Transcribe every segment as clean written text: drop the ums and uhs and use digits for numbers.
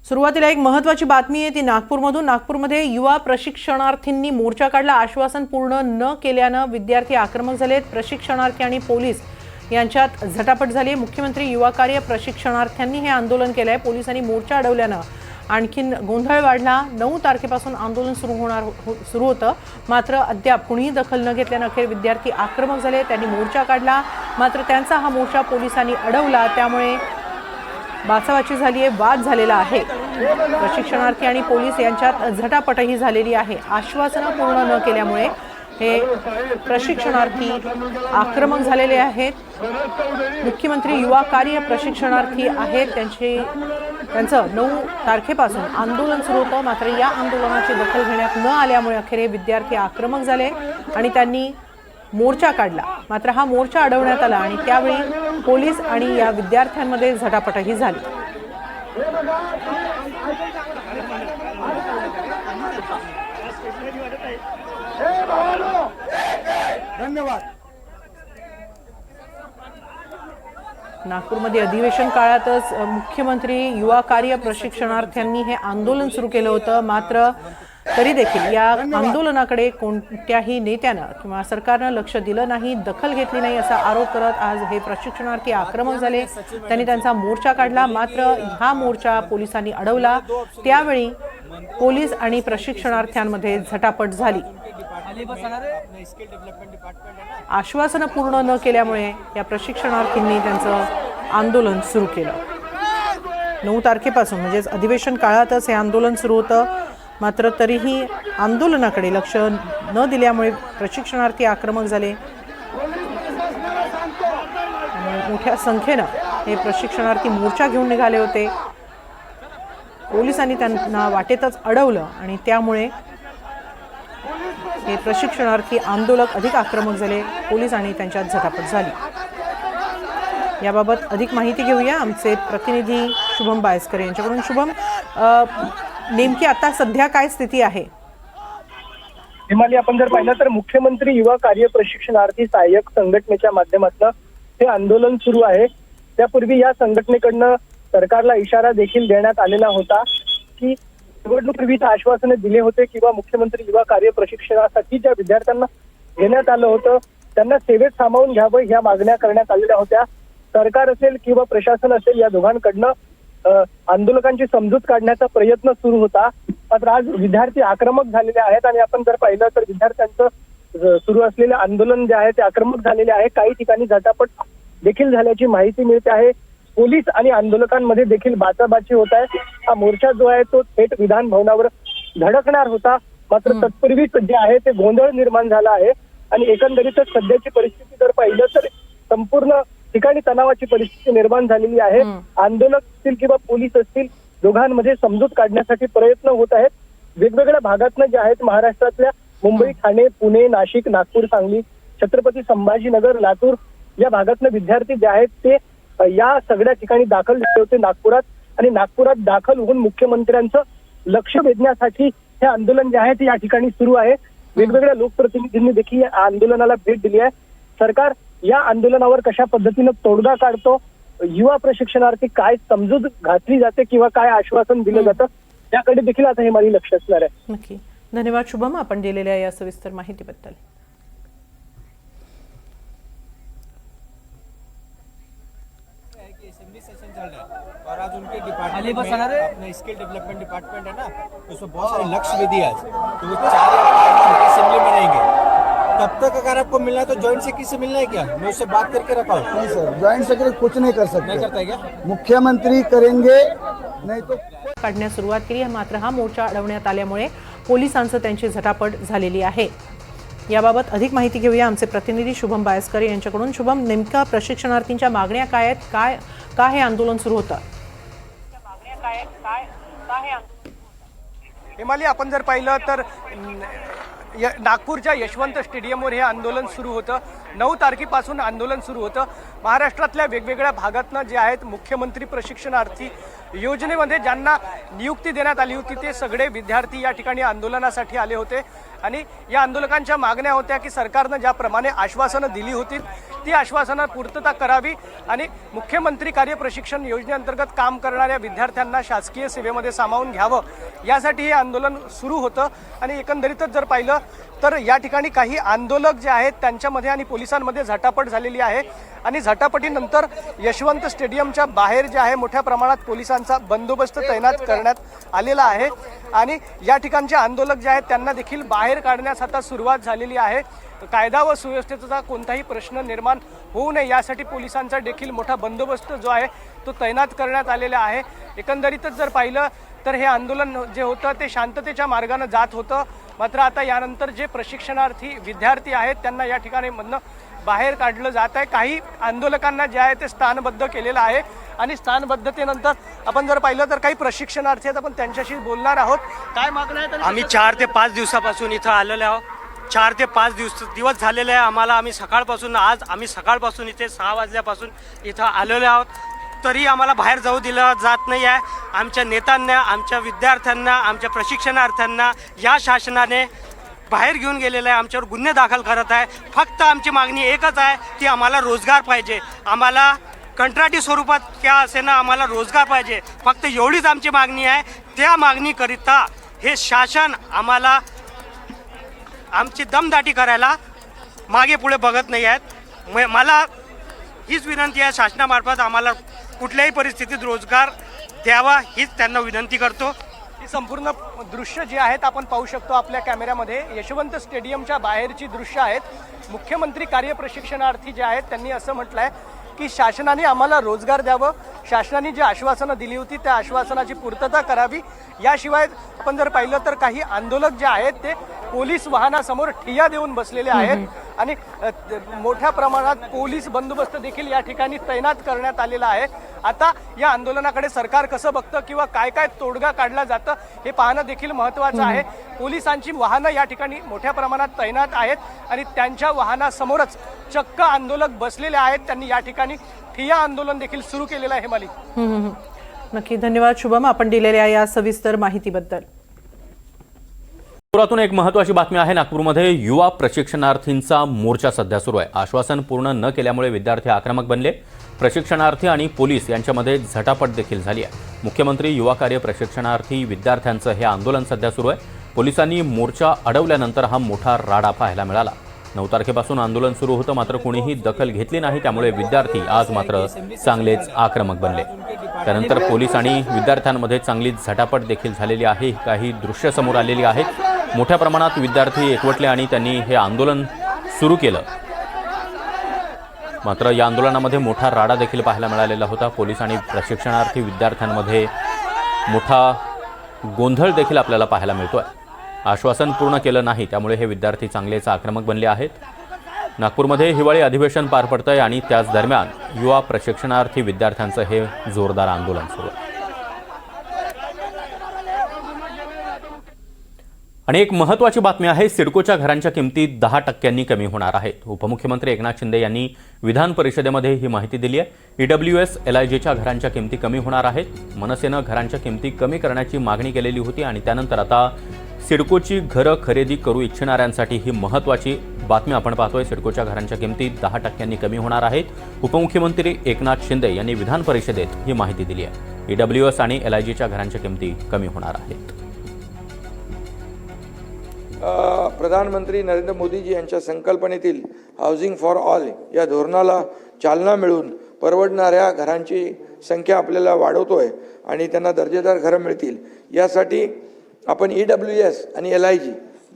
सुरुवातीला एक महत्त्वाची बातमी आहे ती नागपूरमधून। नागपूरमध्ये युवा प्रशिक्षणार्थींनी मोर्चा काढला। आश्वासन पूर्ण न केल्याने विद्यार्थी आक्रमक झालेत। प्रशिक्षणार्थी आणि पोलीस यांच्यात झटापट झाली। मुख्यमंत्री युवा कार्य प्रशिक्षणार्थ्यांनी हे आंदोलन केलंय। पोलिसांनी मोर्चा अडवल्याने आणखीन गोंधळ वाढला। 9 तारखेपासून आंदोलन सुरू होतं, मात्र अद्याप कुणीही दखल न घेतल्याने अखेर विद्यार्थी आक्रमक झाले। त्यांनी मोर्चा काढला, मात्र त्यांचा हा मोर्चा पोलिसांनी अडवला, त्यामुळे बाचाबाची झाली आहे, वाद झालेला आहे। प्रशिक्षणार्थी आणि पोलीस यांच्यात झटापटही झालेली आहे। आश्वासनं पूर्ण न केल्यामुळे हे प्रशिक्षणार्थी आक्रमक झालेले आहेत। मुख्यमंत्री युवा कार्य प्रशिक्षणार्थी आहेत, त्यांचं 9 तारखेपासून आंदोलन सुरू होतं, मात्र या आंदोलनाची दखल घेण्यात न आल्यामुळे अखेर हे विद्यार्थी आक्रमक झाले आणि त्यांनी मोर्चा काढला। मात्र हा मोर्चा अडवण्यात आला आणि त्यावेळी पोलीस आणि या विद्यार्थ्यांमध्ये झटापटही झाली। धन्यवाद। नागपूरमध्ये अधिवेशन काळातच मुख्यमंत्री युवा कार्य प्रशिक्षणार्थ्यांनी हे आंदोलन सुरू केलं होतं, मात्र तरी देखील या आंदोलनाकडे कोणत्याही नेत्यानं किंवा सरकारनं लक्ष दिलं नाही, दखल घेतली नाही असा आरोप करत आज हे प्रशिक्षणार्थी आक्रमक झाले। त्यांनी त्यांचा मोर्चा काढला, मात्र हा मोर्चा पोलिसांनी अडवला। त्यावेळी पोलीस आणि प्रशिक्षणार्थ्यांमध्ये झटापट झाली। आश्वासनं पूर्ण न केल्यामुळे या प्रशिक्षणार्थींनी त्यांचं आंदोलन सुरू केलं। 9 तारखेपासून म्हणजेच अधिवेशन काळातच हे आंदोलन सुरू होतं, मात्र तरीही आंदोलनाकडे लक्ष न दिल्यामुळे प्रशिक्षणार्थी आक्रमक झाले। मोठ्या संख्येने हे प्रशिक्षणार्थी मोर्चा घेऊन निघाले होते। पोलिसांनी त्यांना वाटेतच अडवलं आणि त्यामुळे हे प्रशिक्षणार्थी आंदोलक अधिक आक्रमक झाले। पोलीस आणि त्यांच्यात झटापट झाली। याबाबत अधिक माहिती घेऊया आमचे प्रतिनिधी शुभम बायस्कर यांच्याकडून। शुभम, नेमकी आता सध्या काय स्थिती आहे? हिमाली, आपण जर पाहिलं तर मुख्यमंत्री युवा कार्य प्रशिक्षणार्थी सहाय्यक संघटनेच्या माध्यमातून हे आंदोलन सुरू आहे। त्यापूर्वी या संघटनेकडनं सरकारला इशारा देखील देण्यात आलेला होता की निवडणुकीपूर्वीच आश्वासने दिले होते किंवा मुख्यमंत्री युवा कार्य प्रशिक्षणासाठी ज्या विद्यार्थ्यांना घेण्यात आलं होतं त्यांना सेवेत सामावून घ्यावं, ह्या मागण्या करण्यात आलेल्या होत्या। सरकार असेल किंवा प्रशासन असेल, या दोघांकडनं आंदोलकांची समजूत काढण्याचा प्रयत्न सुरू होता, मात्र आज विद्यार्थी आक्रमक झालेले आहेत आणि आपण जर पाहिलं तर विद्यार्थ्यांचं सुरू असलेले आंदोलन जे आहे ते आक्रमक झालेले आहे। काही ठिकाणी झटापट देखील झाल्याची माहिती मिळते आहे। पोलीस आणि आंदोलकांमध्ये देखील बाचाबाची होत आहे। हा मोर्चा जो आहे तो थेट विधान भवनावर धडकणार होता, मात्र तत्पूर्वीच जे आहे ते गोंधळ निर्माण झाला आहे आणि एकंदरीतच सध्याची परिस्थिती जर पाहिलं तर संपूर्ण ठिकाणी तणावाची परिस्थिती निर्माण झालेली आहे। आंदोलक असतील किंवा पोलीस असतील, दोघांमध्ये समजूत काढण्यासाठी प्रयत्न होत आहेत। वेगवेगळ्या भागातनं जे आहेत महाराष्ट्रातल्या मुंबई, ठाणे, पुणे, नाशिक, नागपूर, सांगली, छत्रपती संभाजीनगर, लातूर या भागातले विद्यार्थी जे आहेत ते या सगळ्या ठिकाणी दाखल झाले होते नागपुरात, आणि नागपुरात दाखल होऊन मुख्यमंत्र्यांचं लक्ष वेधण्यासाठी हे आंदोलन जे आहे ते या ठिकाणी सुरू आहे। वेगवेगळ्या लोकप्रतिनिधींनी देखील या आंदोलनाला भेट दिली आहे। सरकार या आंदोलनावर कशा पद्धतीनं तोडगा काढतो, युवा प्रशिक्षणार्थी काय समजूत घातली जाते किंवा काय आश्वासन दिलं जातं, याकडे देखील आता हे माझी लक्ष असणार आहे। नक्की, धन्यवाद शुभम, आपण दिलेल्या या सविस्तर माहितीबद्दल। असेंबली सेशन चल रहा है और आज उनके डिपार्टमेंट में अपना स्किल डेवलपमेंट डिपार्टमेंट है ना, उसमें बहुत सारे लक्ष्य भी दिए आज, तो वो 4 असेंबली में रहेंगे। तब तक अगर आपको मिलना है तो ज्वाइंट सेक्रेटरी से मिलना है क्या? मैं उससे बात करके रखा हूँ। नहीं सर, ज्वाइंट सेक्रेटरी कुछ नहीं कर सकते। नहीं करता है क्या? मुख्यमंत्री करेंगे, नहीं तो काढण्यास सुरुवात केली आहे, मात्र हा मोर्चा अडवण्यात आल्यामुळे पोलिसांचं त्यांची झटापट झालेली आहे। याबाबत अधिक माहिती घेऊया आमचे प्रतिनिधी शुभम बायस्कर यांच्याकडून। शुभम, नेमका प्रशिक्षणार्थींच्या मागण्या काय आहेत? काय हे आंदोलन सुरू होतं? हिमाली, आपण जर पाहिलं तर नागपूरच्या यशवंत स्टेडियमवर हे आंदोलन सुरू होतं। 9 तारखेपासून आंदोलन सुरू होतं। महाराष्ट्रातल्या वेगवेगळ्या भागातनं जे आहेत मुख्यमंत्री प्रशिक्षणार्थी योजनेमध्ये ज्यांना नियुक्ती देण्यात आली होती ते सगळे विद्यार्थी या ठिकाणी आंदोलनासाठी आले होते आणि या आंदोलकांच्या मागण्या होत्या की सरकारनं ज्याप्रमाणे आश्वासनं दिली होती ती आश्वासनं पूर्तता करावी आणि मुख्यमंत्री कार्य प्रशिक्षण योजनेअंतर्गत काम करणाऱ्या विद्यार्थ्यांना शासकीय सेवेमध्ये सामावून घ्यावं यासाठी हे आंदोलन सुरू होतं आणि एकंदरीतच जर पाहिलं तर या ठिकाणी काही आंदोलक जे आहेत त्यांच्यामध्ये आणि पोलिसांमध्ये झटापट झालेली आहे आणि झटापटीनंतर यशवंत स्टेडियमच्या बाहेर जे आहे मोठ्या प्रमाणात पोलिसांचा बंदोबस्त तैनात करण्यात आलेला आहे आणि या ठिकाणचे आंदोलक जे आहेत त्यांना देखील बाहेर काढण्यास आता सुरुवात झालेली आहे। कायदा व सुव्यवस्थेचा कोणताही प्रश्न निर्माण होऊ नये यासाठी पोलिसांचा देखील मोठा बंदोबस्त जो आहे तो तैनात करण्यात आलेला आहे। एकंदरीतच जर पाहिलं तर हे आंदोलन जे होतं ते शांततेच्या मार्गाने जात होतं, मात्र आता यानंतर जे प्रशिक्षणार्थी विद्यार्थी आहेत त्यांना या ठिकाणी मधनं बाहेर काढलं जात आहे। काही आंदोलकांना जे आहे ते स्थानबद्ध केलेलं आहे आणि स्थानबद्धतेनंतर आपण जर पाहिलं तर काही प्रशिक्षणार्थी आहेत, आपण त्यांच्याशी बोलणार आहोत। काय मागणं आहे? आम्ही 4 ते 5 दिवसापासून इथं आलेलो आहोत। 4 ते 5 दिवस झालेले आहे आम्हाला। आम्ही सकाळपासून इथे 6 वाजल्यापासून इथं आलेलो आहोत, तरी आम्हाला बाहेर जाऊ दिलं जात नाही आहे। आमच्या नेत्यांना, आमच्या विद्यार्थ्यांना, आमच्या प्रशिक्षणार्थ्यांना या शासनाने बाहेर घेऊन गेलेलं आहे, आमच्यावर गुन्हे दाखल करत आहे। फक्त आमची मागणी एकच आहे की आम्हाला रोजगार पाहिजे, आम्हाला कंत्राटी स्वरूपात क्या असेना आम्हाला रोजगार पाहिजे, फक्त एवढीच आमची मागणी आहे। त्या मागणीकरिता हे शासन आम्हाला आमची दमदाटी करायला मागे पुढे बघत नाही आहेत। मला हीच विनंती आहे शासनामार्फत आम्हाला कुठल्याही परिस्थितीत रोजगार द्यावा हीच त्यांना विनंती करतो। ही संपूर्ण दृश्य जे आहेत आपण पाहू शकतो आपल्या कॅमेऱ्यामध्ये, यशवंत स्टेडियमच्या बाहेरची दृश्य आहेत। मुख्यमंत्री कार्य प्रशिक्षणार्थी जे आहेत त्यांनी असं म्हटलं आहे की शासनाने आम्हाला रोजगार द्यावं, शासनाने जी आश्वासनं दिली होती त्या आश्वासनाची पूर्तता करावी। याशिवाय आपण जर पाहिलं तर काही आंदोलक जे आहेत ते पोलीस वाहनासमोर ठिय्या देऊन बसलेले आहेत आणि मोठ्या प्रमाणात पोलीस बंदोबस्त देखील या ठिकाणी तैनात करण्यात आलेला आहे। आता या आंदोलनाकडे सरकार कसं बघतं किंवा काय काय तोडगा काढला जातं हे पाहणं देखील महत्त्वाचं आहे। पोलिसांची वाहनं या ठिकाणी मोठ्या प्रमाणात तैनात आहेत आणि त्यांच्या वाहनासमोरच चक्क आंदोलक बसलेले आहेत। त्यांनी या ठिकाणी ठिय्या आंदोलन देखील सुरू केलेलं आहे। हिमाली, नक्की धन्यवाद शुभम, आपण दिलेल्या या सविस्तर माहितीबद्दल। नागपुरातून एक महत्त्वाची बातमी आहे। नागपूरमध्ये युवा प्रशिक्षणार्थींचा मोर्चा सध्या सुरू आहे। आश्वासन पूर्ण न केल्यामुळे विद्यार्थी आक्रमक बनले। प्रशिक्षणार्थी आणि पोलीस यांच्यामध्ये झटापट देखील झाली आहे। मुख्यमंत्री युवा कार्य प्रशिक्षणार्थी विद्यार्थ्यांचं हे आंदोलन सध्या सुरू आहे। पोलिसांनी मोर्चा अडवल्यानंतर हा मोठा राडा पाहायला मिळाला। 9 तारखेपासून आंदोलन सुरू होतं, मात्र कोणीही दखल घेतली नाही, त्यामुळे विद्यार्थी आज मात्र चांगलेच आक्रमक बनले। त्यानंतर पोलीस आणि विद्यार्थ्यांमध्ये चांगलीच झटापट देखील झालेली आहे। काही दृश्य समोर आलेली आहेत। मोठ्या प्रमाणात विद्यार्थी एकवटले आणि त्यांनी हे आंदोलन सुरू केलं, मात्र या आंदोलनामध्ये मोठा राडा देखील पाहायला मिळालेला होता। पोलीस आणि प्रशिक्षणार्थी विद्यार्थ्यांमध्ये मोठा गोंधळ देखील आपल्याला पाहायला मिळतोय। आश्वासन पूर्ण केलं नाही, त्यामुळे हे विद्यार्थी चांगलेच आक्रमक बनले आहेत। नागपूरमध्ये हिवाळी अधिवेशन पार पडतंय आणि त्याच दरम्यान युवा प्रशिक्षणार्थी विद्यार्थ्यांचं हे जोरदार आंदोलन सुरू आहे। आणि एक महत्त्वाची बातमी आहे, सिडकोच्या घरांच्या किमती 10% कमी होणार आहेत। उपमुख्यमंत्री एकनाथ शिंदे यांनी विधान परिषदेमध्ये ही माहिती दिली आहे। EWS LIGच्या घरांच्या किमती कमी होणार आहेत। मनसेनं घरांच्या किमती कमी करण्याची मागणी केलेली होती आणि त्यानंतर आता सिडकोची घरं खरेदी करू इच्छिणाऱ्यांसाठी ही महत्त्वाची बातमी आपण पाहतोय। सिडकोच्या घरांच्या किमती 10% कमी होणार आहेत। उपमुख्यमंत्री एकनाथ शिंदे यांनी विधान परिषदेत ही माहिती दिली आहे। EWS आणि LIGच्या घरांच्या किमती कमी होणार आहेत। प्रधानमंत्री नरेंद्र मोदीजी यांच्या संकल्पनेतील हाऊसिंग फॉर ऑल या धोरणाला चालना मिळून परवडणाऱ्या घरांची संख्या आपल्याला वाढवतोय आणि त्यांना दर्जेदार घरं मिळतील यासाठी आपण EWS आणि LIG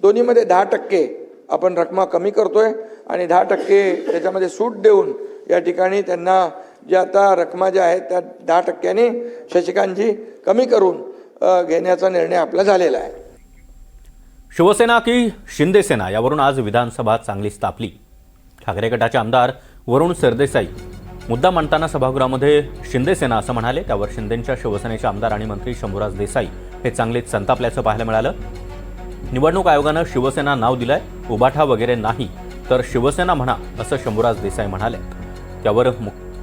दोन्हीमध्ये 10% आपण रकमा कमी करतोय आणि 10% त्याच्यामध्ये सूट देऊन या ठिकाणी त्यांना ज्या आता रकमा ज्या आहेत त्या 10%ने शशिकांतजी कमी करून घेण्याचा निर्णय आपला झालेला आहे। शिवसेना की शिंदेसेना यावरून आज विधानसभा चांगलीच तापली। ठाकरे गटाचे आमदार वरुण सरदेसाई मुद्दा मांडताना सभागृहामध्ये शिंदेसेना असं म्हणाले, त्यावर शिंदेंच्या शिवसेनेचे आमदार आणि मंत्री शंभूराज देसाई हे चांगलेच संतापल्याचं पाहायला मिळालं। निवडणूक आयोगानं शिवसेना नाव दिलंय, उबाठा वगैरे नाही तर शिवसेना म्हणा असं शंभूराज देसाई म्हणाले। त्यावर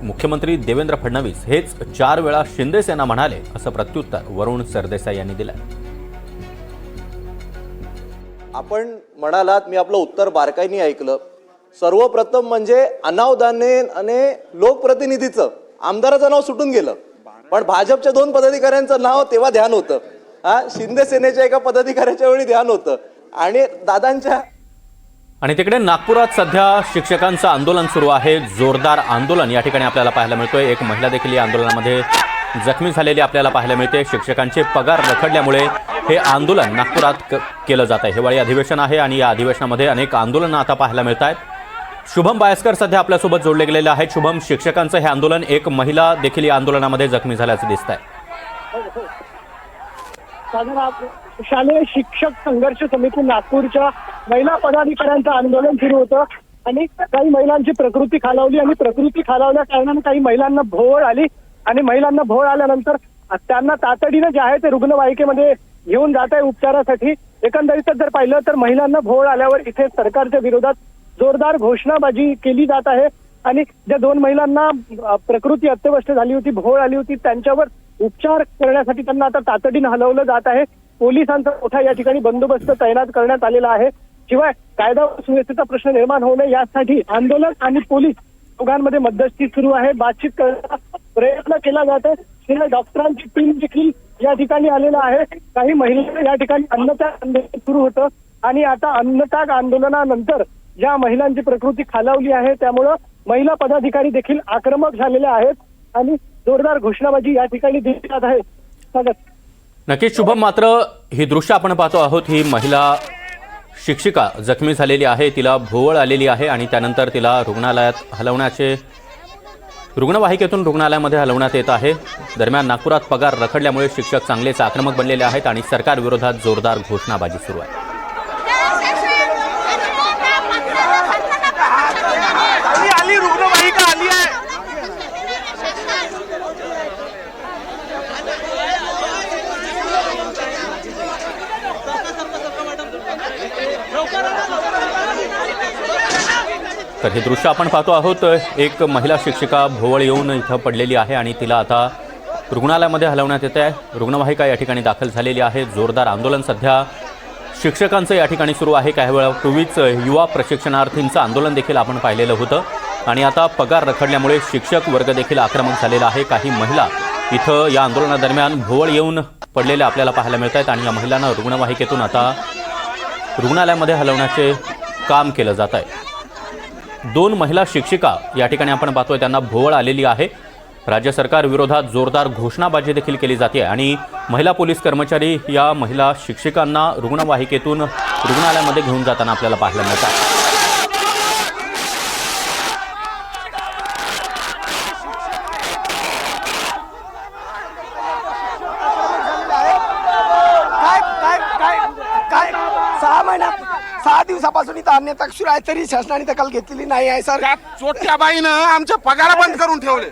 मुख्यमंत्री देवेंद्र फडणवीस हेच 4 वेळा शिंदे सेना म्हणाले, असं प्रत्युत्तर वरुण सरदेसाई यांनी दिलं. आपण म्हणालात, मी आपलं उत्तर बारकाईने ऐकलं. सर्वप्रथम म्हणजे अनावधानाने लोकप्रतिनिधीचं आमदाराचं नाव सुटून गेलं, पण भाजपच्या 2 पदाधिकाऱ्यांचं नाव तेव्हा ध्यान होतं. शिंदे सेनेच्या एका पदाधिकाऱ्याच्या वेळी ध्यान होतं आणि दादांच्या. आणि तिकडे नागपुरात सध्या शिक्षकांचं आंदोलन सुरू आहे. जोरदार आंदोलन या ठिकाणी आपल्याला पाहायला मिळतोय. एक महिला देखील या आंदोलनामध्ये जखमी झालेली आपल्याला पाहायला मिळते. शिक्षकांचे पगार रखडल्यामुळे हे आंदोलन नागपुरात केलं जात आहे. हिवाळी अधिवेशन आहे आणि या अधिवेशनामध्ये अनेक आंदोलनं आता पाहायला मिळत आहेत. शुभम बायस्कर सध्या आपल्यासोबत जोडले गेलेले आहेत. शुभम, शिक्षकांचं हे आंदोलन, एक महिला देखील या आंदोलनामध्ये जखमी झाल्याचं दिसत आहे. शालेय शिक्षक संघर्ष समिती नागपूरच्या महिला पदाधिकाऱ्यांचं आंदोलन सुरू होतं आणि काही महिलांची प्रकृती खालावली आणि प्रकृती खालावल्या कारणाने काही महिलांना भोवळ आली आणि महिलांना भोवळ आल्यानंतर त्यांना तातडीनं जे आहे ते रुग्णवाहिकेमध्ये घेऊन जात आहे उपचारासाठी. एकंदरीतच जर पाहिलं तर महिलांना भोवळ आल्यावर इथे सरकारच्या विरोधात जोरदार घोषणाबाजी केली जात आहे आणि ज्या 2 महिलांना प्रकृती अत्यवस्थ झाली होती, भोवळ आली होती, त्यांच्यावर उपचार करण्यासाठी त्यांना आता तातडीनं हलवलं जात आहे. पोलिसांचा मोठा या ठिकाणी बंदोबस्त तैनात करण्यात आलेला आहे. शिवाय कायदा व सुव्यवस्थेचा प्रश्न निर्माण होऊ नये यासाठी आंदोलन आणि पोलीस दोघांमध्ये मध्यस्थी सुरू आहे. बातचीत करण्याचा प्रयत्न केला जात आहे. शिवाय डॉक्टरांची टीम देखील या ठिकाणी आलेला आहे. काही महिलांना या ठिकाणी अन्नत्याग आंदोलन सुरू होतं आणि आता अन्नत्याग आंदोलनानंतर ज्या महिलांची प्रकृती खालावली आहे त्यामुळं महिला पदाधिकारी देखील आक्रमक झालेले आहेत आणि जोरदार घोषणाबाजी या ठिकाणी दिली जात आहे. नक्कीच शुभम, मात्र ही दृश्य आपण पाहतो आहोत. ही महिला शिक्षिका जखमी झालेली आहे, तिला भोवळ आलेली आहे आणि त्यानंतर तिला रुग्णवाहिकेतून रुग्णालयामध्ये हलवण्यात येत आहे. दरम्यान नागपुरात पगार रखडल्यामुळे शिक्षक चांगलेच आक्रमक बनलेले आहेत आणि सरकार विरोधात जोरदार घोषणाबाजी सुरू आहे. रुग्णवाहिका आली आहे. तर हे दृश्य आपण पाहतो आहोत. एक महिला शिक्षिका भोवळ येऊन इथं पडलेली आहे आणि तिला आता रुग्णालयामध्ये हलवण्यात येत आहे. रुग्णवाहिका या ठिकाणी दाखल झालेली आहे. जोरदार आंदोलन सध्या शिक्षकांचं या ठिकाणी सुरू आहे. काही वेळापूर्वीच युवा प्रशिक्षणार्थींचं आंदोलन देखील आपण पाहिलेलं होतं आणि आता पगार रखडल्यामुळे शिक्षक वर्ग देखील आक्रमक झालेला आहे. काही महिला इथं या आंदोलनादरम्यान भोवळ येऊन पडलेल्या आपल्याला पाहायला मिळत आहेत आणि या महिलांना रुग्णवाहिकेतून आता रुग्णालयामध्ये हलवण्याचे काम केलं जात आहे. 2 महिला शिक्षिका या ठिकाणी आपण पाहतोय, त्यांना भोवळ आलेली आहे. राज्य सरकार विरोधात जोरदार घोषणाबाजी देखील केली जाते आणि महिला पोलीस कर्मचारी या महिला शिक्षिकांना रुग्णवाहिकेतून रुग्णालयामध्ये घेऊन जाताना आपल्याला पाहायला मिळतात. काय 6 दिवसापासून इथं अन्यथा सुरू आहे तरी शासनाने दखल घेतलेली नाही आहे सर. चोट्या बाईनं आमचे पगार बंद करून ठेवले.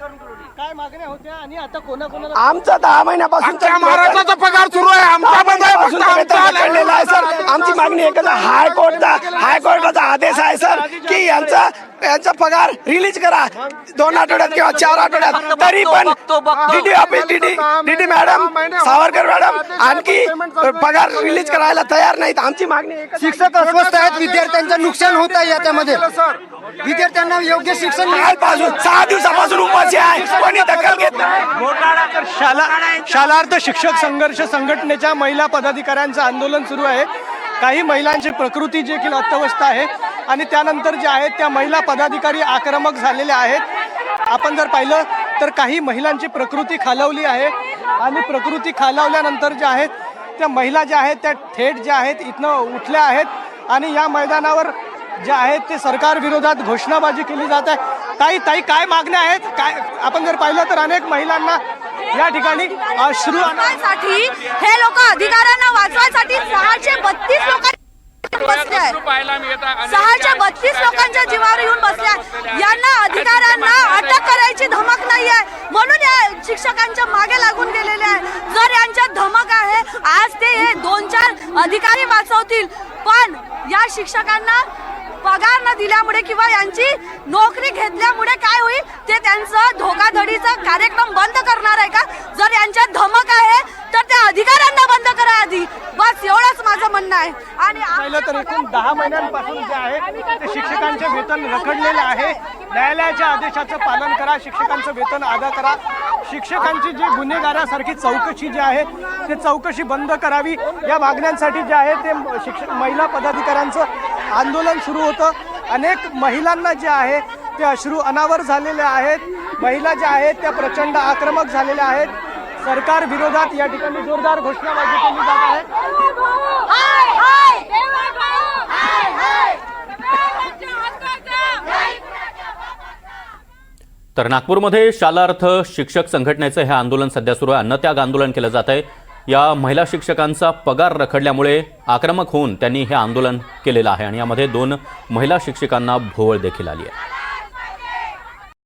काय मागण्या होत्या आणि आता कोणाकोणाला? आमचा 10 महिन्यापासून महाराष्ट्राचा पगार सुरू आहे. आमचा बंद आहे सर. आमची मागणी एकच हायकोर्टाचा आदेश आहे सर की यांचा पगार रिलीज करा 2 आठवड्यात किंवा 4 आठवड्यात. तरी पण DD office DD madam, Savarkar madam आणखी पगार रिलीज करायला तयार नाहीत. आमची मागणी शिक्षक अस्वस्थ आहेत, विद्यार्थ्यांचं नुकसान होत आहे. याच्यामध्ये विद्यार्थ्यांना योग्य शिक्षण कालपासून 6 दिवसापासून उपाशी आहे, कोणी दखल घेत नाही. शालार्थ शिक्षक संघर्ष संघटनेच्या महिला पदाधिकाऱ्यांचं आंदोलन सुरू आहे. काही महिलांची प्रकृती देखील अत्यवस्थ आहे आणि त्यानंतर जे आहेत त्या महिला पदाधिकारी आक्रमक झालेल्या आहेत. आपण जर पाहिलं तर काही महिलांची प्रकृती खालावली आहे आणि प्रकृती खालावल्यानंतर ज्या आहेत त्या महिला ज्या आहेत त्या थेट ज्या आहेत इथनं उठल्या आहेत आणि या मैदानावर जे आहेत ते सरकार विरोधात घोषणाबाजी केली जात आहे. ताई काय मागण्या आहेत? काय आपण जर पाहिलं तर अनेक महिलांना या ठिकाणी अश्रू आणण्यासाठी हे लोक अधिकाऱ्यांना वाचवायसाठी 632 लोकांनी बसले आहेत. 632 लोकांच्या जीवावर येऊन बसले. यांना अधिकाऱ्यांना अटक करायची धमक नाही आहे म्हणून या शिक्षकांच्या मागे लागून गेलेले आहे. जर यांच्यात धमक आहे आज ते 2-4 अधिकारी वाचवतील पण या शिक्षकांना पगार न दिल्यामुळे किंवा यांची नोकरी घेतल्यामुळे काय होईल ते त्यांचं धोकाधडीचा कार्यक्रम बंद करणार आहे का? जर यांच्यात धमक आहे तर त्या अधिकाऱ्यांना बंद करा आधी, बस एवढंच माझं म्हणणं आहे. आणि पाहिलं तर एकूण 10 महिन्यांपासून जे आहे ते शिक्षकांचे वेतन रखडलेले आहे. न्यायालयाच्या आदेशाचं पालन करा, शिक्षकांचं वेतन अदा करा. शिक्षकांची जी गुन्हेगारासारखी चौकशी जी आहे ते चौकशी बंद करावी, या मागण्यांसाठी जे आहे ते महिला पदाधिकाऱ्यांचं आंदोलन सुरू होतं. अनेक महिलांना जे आहे ते अश्रू अनावर झालेले आहेत. महिला ज्या आहेत त्या प्रचंड आक्रमक झालेल्या आहेत. सरकार विरोधात या ठिकाणी जोरदार घोषणाबाजी केली जात आहे. तर नागपूरमध्ये शालार्थ शिक्षक संघटनेचं हे आंदोलन सध्या सुरू आहे. अन्नत्याग आंदोलन केलं जात आहे. या महिला शिक्षकांचा पगार रखडल्यामुळे आक्रमक होऊन त्यांनी हे आंदोलन केलेलं आहे आणि यामध्ये 2 महिला शिक्षकांना भोवळ देखील आली आहे.